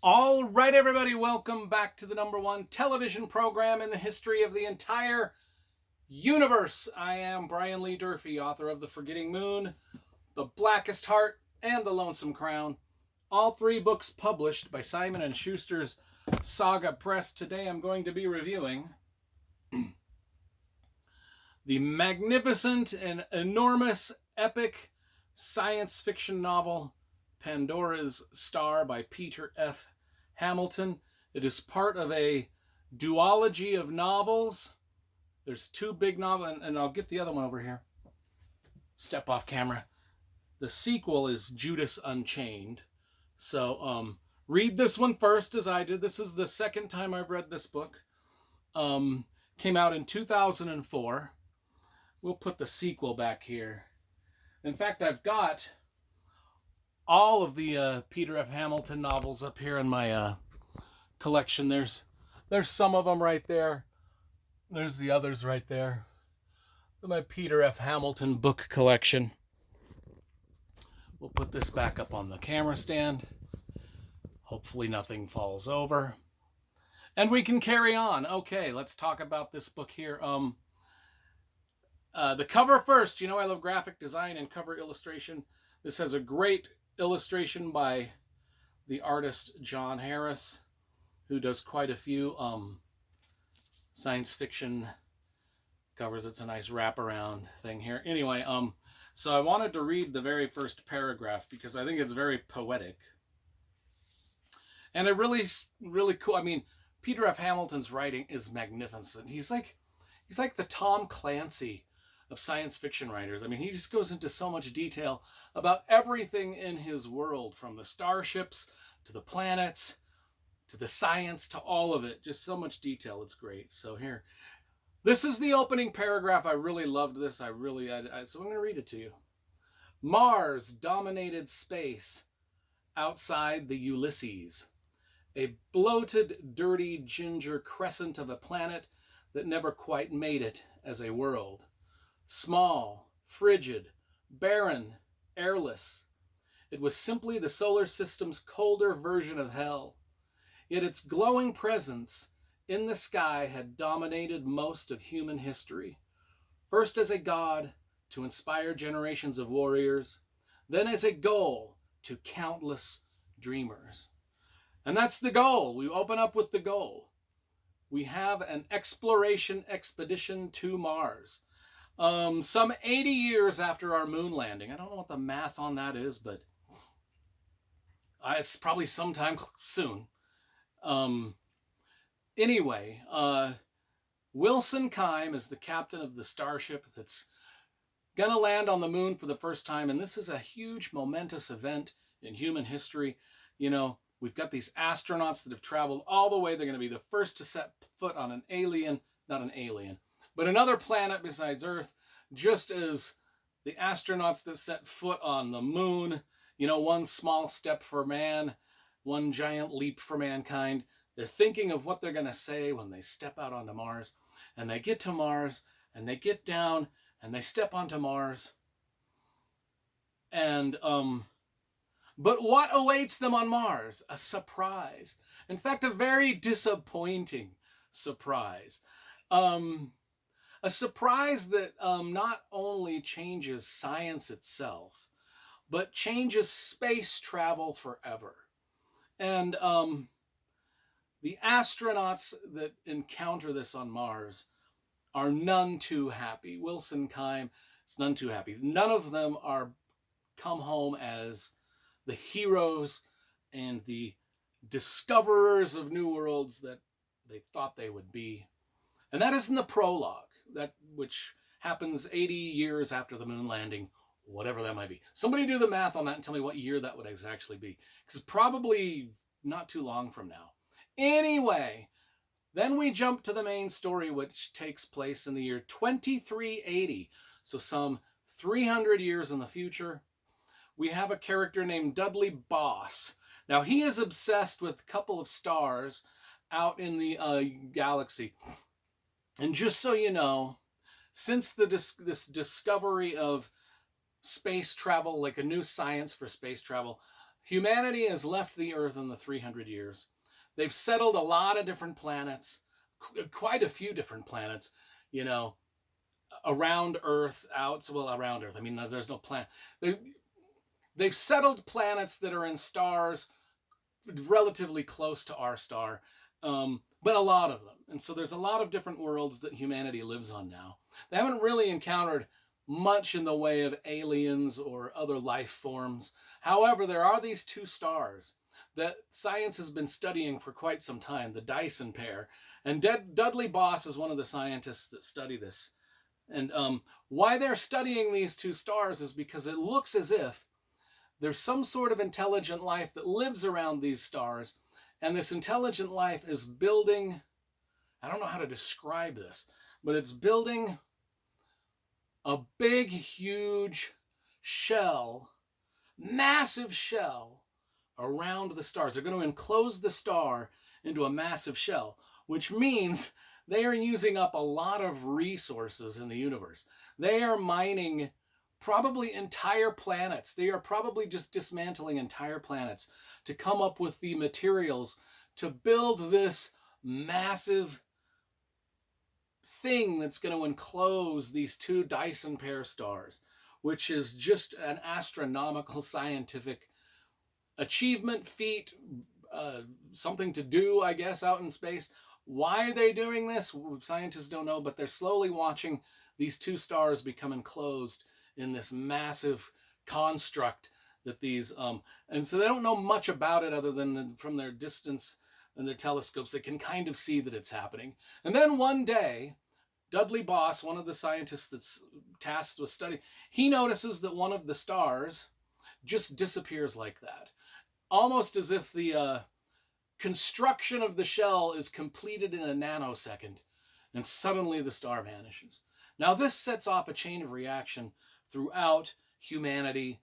All right, everybody, welcome back to the #1 television program in the history of the entire universe. I am Brian Lee Durfee, author of The Forgetting Moon, The Blackest Heart, and The Lonesome Crown. All three books published by Simon & Schuster's Saga Press. Today I'm going to be reviewing the magnificent and enormous epic science fiction novel Pandora's Star by Peter F. Hamilton. It is part of a duology of novels. There's two big novels, and I'll get the other one over here. Step off camera. The sequel is Judas Unchained. So read this one first as I did. This is the second time I've read this book. Came out in 2004. We'll put the sequel back here. In fact, I've got all of the Peter F. Hamilton novels up here in my collection. There's some of them right there. There's the others right there. My Peter F. Hamilton book collection. We'll put this back up on the camera stand. Hopefully nothing falls over. And we can carry on. Okay, let's talk about this book here. The cover first. You know I love graphic design and cover illustration. This has a great illustration by the artist John Harris, who does quite a few science fiction covers. It's a nice wraparound thing here. Anyway, so I wanted to read the very first paragraph because I think it's very poetic. And it really cool. I mean, Peter F. Hamilton's writing is magnificent. He's like the Tom Clancy of science fiction writers. I mean, he just goes into so much detail about everything in his world, from the starships to the planets to the science to all of it. Just so much detail. It's great. So here, this is the opening paragraph. I really loved this. So I'm going to read it to you. Mars dominated space outside the Ulysses, a bloated, dirty ginger crescent of a planet that never quite made it as a world. Small, frigid, barren, airless. It was simply the solar system's colder version of hell. Yet its glowing presence in the sky had dominated most of human history. First as a god to inspire generations of warriors, then as a goal to countless dreamers. And that's the goal. We open up with the goal. We have an exploration expedition to Mars. Some 80 years after our moon landing. I don't know what the math on that is, but it's probably sometime soon. Anyway, Wilson Kime is the captain of the starship that's going to land on the moon for the first time, and this is a huge, momentous event in human history. You know, we've got these astronauts that have traveled all the way. They're going to be the first to set foot on but another planet besides Earth, just as the astronauts that set foot on the moon, you know, one small step for man, one giant leap for mankind. They're thinking of what they're going to say when they step out onto Mars. And they get to Mars, and they get down, and they step onto Mars. And, but what awaits them on Mars? A surprise. In fact, a very disappointing surprise. A surprise that not only changes science itself, but changes space travel forever. And the astronauts that encounter this on Mars are none too happy. Wilson Kime is none too happy. None of them are come home as the heroes and the discoverers of new worlds that they thought they would be. And that is in the prologue, which happens 80 years after the moon landing, whatever that might be. Somebody do the math on that and tell me what year that would actually be, because probably not too long from now. Anyway, then we jump to the main story, which takes place in the year 2380, so some 300 years in the future. We have a character named Dudley Boss. Now, he is obsessed with a couple of stars out in the galaxy. And just so you know, since this discovery of space travel, like a new science for space travel, Humanity has left the Earth in the 300 years. They've settled a lot of different planets, quite a few different planets, you know, around Earth, around Earth. I mean, there's no planet. They've settled planets that are in stars relatively close to our star, but a lot of them. And so there's a lot of different worlds that humanity lives on now. They haven't really encountered much in the way of aliens or other life forms. However, there are these two stars that science has been studying for quite some time, the Dyson pair. And Dudley Boss is one of the scientists that study this. And why they're studying these two stars is because it looks as if there's some sort of intelligent life that lives around these stars, and this intelligent life is building, I don't know how to describe this, but it's building a big, huge shell, massive shell around the stars. They're going to enclose the star into a massive shell, which means they are using up a lot of resources in the universe. They are mining probably entire planets. They are probably just dismantling entire planets to come up with the materials to build this massive thing that's going to enclose these two Dyson pair stars, which is just an astronomical scientific achievement, feat, something to do, I guess, out in space. Why are they doing this? Scientists don't know, but they're slowly watching these two stars become enclosed in this massive construct that these and so they don't know much about it other than from their distance and their telescopes. They can kind of see that it's happening. And then one day, Dudley Boss, one of the scientists that's tasked with studying, he notices that one of the stars just disappears like that, almost as if the construction of the shell is completed in a nanosecond, and suddenly the star vanishes. Now this sets off a chain of reaction throughout humanity.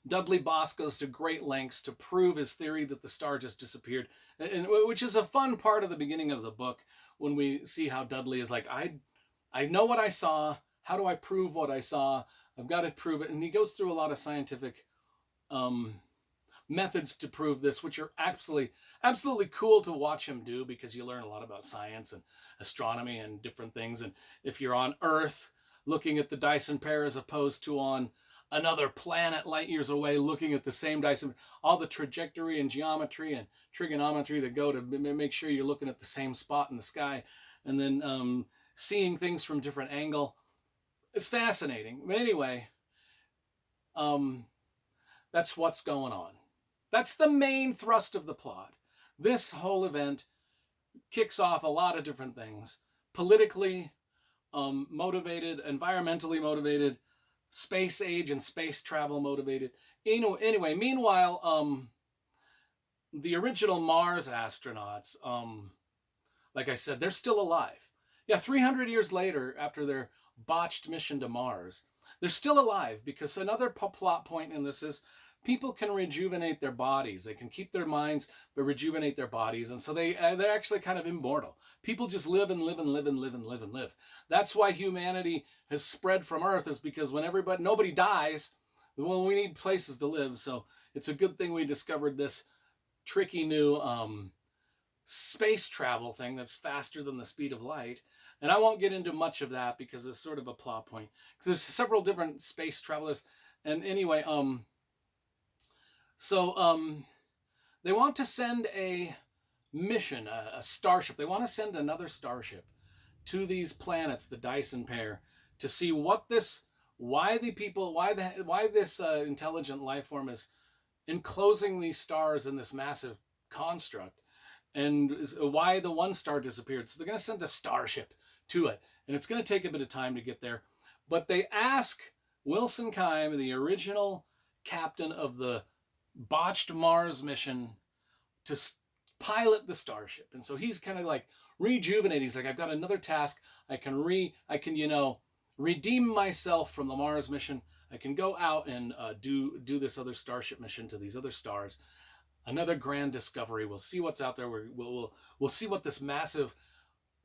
Dudley Boss goes to great lengths to prove his theory that the star just disappeared, and which is a fun part of the beginning of the book when we see how Dudley is like, I know what I saw. How do I prove what I saw? I've got to prove it. And he goes through a lot of scientific methods to prove this, which are absolutely cool to watch him do, because you learn a lot about science and astronomy and different things. And if you're on Earth looking at the Dyson pair as opposed to on another planet light years away looking at the same Dyson, all the trajectory and geometry and trigonometry that go to make sure you're looking at the same spot in the sky, and then seeing things from different angle. It's fascinating. But anyway, that's what's going on. That's the main thrust of the plot. This whole event kicks off a lot of different things. Politically motivated, environmentally motivated, space age and space travel motivated. Anyway, meanwhile, the original Mars astronauts, like I said, they're still alive. Yeah, 300 years later, after their botched mission to Mars, they're still alive, because another plot point in this is people can rejuvenate their bodies. They can keep their minds, but rejuvenate their bodies. And so they're actually kind of immortal. People just live and live and live and live and live and live. That's why humanity has spread from Earth, is because when nobody dies, well, we need places to live. So it's a good thing we discovered this tricky new space travel thing that's faster than the speed of light. And I won't get into much of that because it's sort of a plot point, because there's several different space travelers. And anyway, they want to send a mission, a starship. They want to send another starship to these planets, the Dyson pair, to see why this intelligent life form is enclosing these stars in this massive construct, and why the one star disappeared. So they're going to send a starship to it, and it's going to take a bit of time to get there. But they ask Wilson Kime, the original captain of the botched Mars mission, to pilot the starship. And so he's kind of like rejuvenating. He's like, I've got another task. I can redeem myself from the Mars mission. I can go out and do this other starship mission to these other stars. Another grand discovery. We'll see what's out there. We'll see what this massive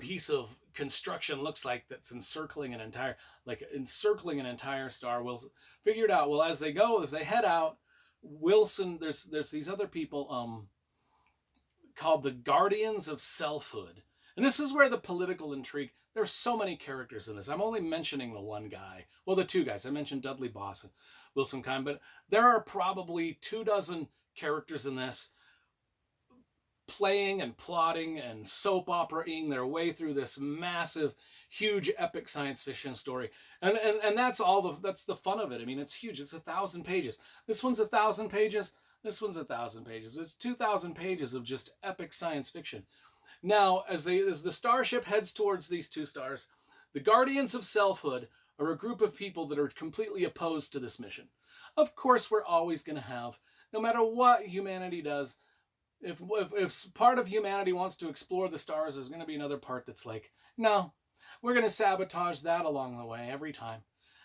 piece of construction looks like that's encircling an entire star. We'll figure it out. Well, as they head out, Wilson, there's these other people called the Guardians of Selfhood. And this is where the political intrigue, there's so many characters in this. I'm only mentioning the one guy. Well, the two guys. I mentioned Dudley Boss and Wilson Kime, but there are probably 24 characters in this, playing and plotting and soap operaing their way through this massive, huge, epic science fiction story. And that's the fun of it. I mean, it's huge. It's 1,000 pages. This one's 1,000 pages. This one's 1,000 pages. It's 2,000 pages of just epic science fiction. Now, as the starship heads towards these two stars, the Guardians of Selfhood are a group of people that are completely opposed to this mission. Of course, we're always going to have, no matter what humanity does, if part of humanity wants to explore the stars, there's going to be another part that's like, no, we're going to sabotage that along the way every time.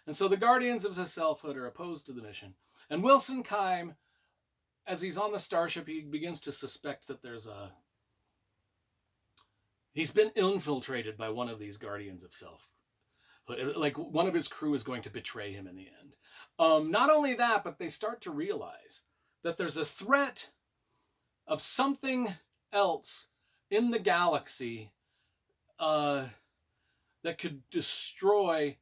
And so the Guardians of Selfhood are opposed to the mission. And Wilson Kime, as he's on the starship, he begins to suspect that he's been infiltrated by one of these Guardians of Selfhood. Like one of his crew is going to betray him in the end. Not only that, but they start to realize that there's a threat of something else in the galaxy that could destroy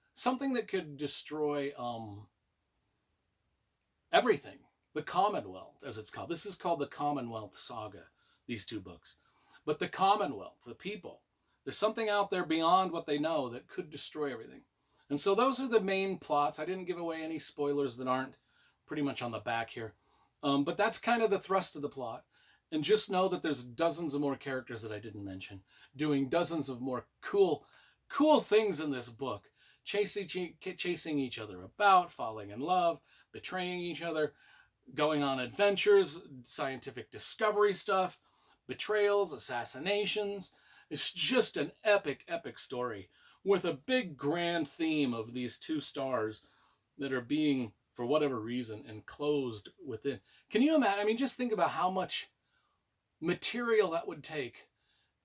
everything. The Commonwealth, as it's called. This is called the Commonwealth Saga, these two books. But the Commonwealth, the people, there's something out there beyond what they know that could destroy everything. And so those are the main plots. I didn't give away any spoilers that aren't pretty much on the back here. But that's kind of the thrust of the plot. And just know that there's dozens of more characters that I didn't mention, doing dozens of more cool things in this book. Chasing each other about, falling in love, betraying each other, going on adventures, scientific discovery stuff, betrayals, assassinations. It's just an epic, epic story with a big grand theme of these two stars that are being, for whatever reason, enclosed within. Can you imagine? I mean, just think about how much material that would take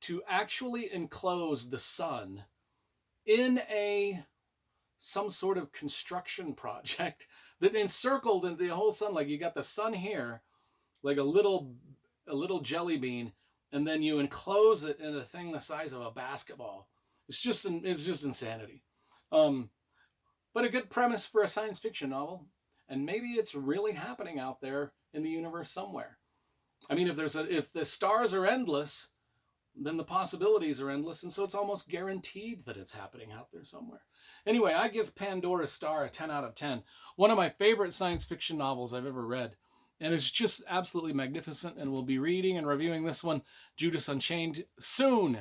to actually enclose the sun in some sort of construction project that encircled in the whole sun. Like you got the sun here, like a little jelly bean, and then you enclose it in a thing the size of a basketball. It's just insanity. But a good premise for a science fiction novel, and maybe it's really happening out there in the universe somewhere. I mean, if the stars are endless, then the possibilities are endless, and so it's almost guaranteed that it's happening out there somewhere. Anyway, I give Pandora's Star a 10 out of 10. One of my favorite science fiction novels I've ever read. And it's just absolutely magnificent, and we'll be reading and reviewing this one, Judas Unchained, soon.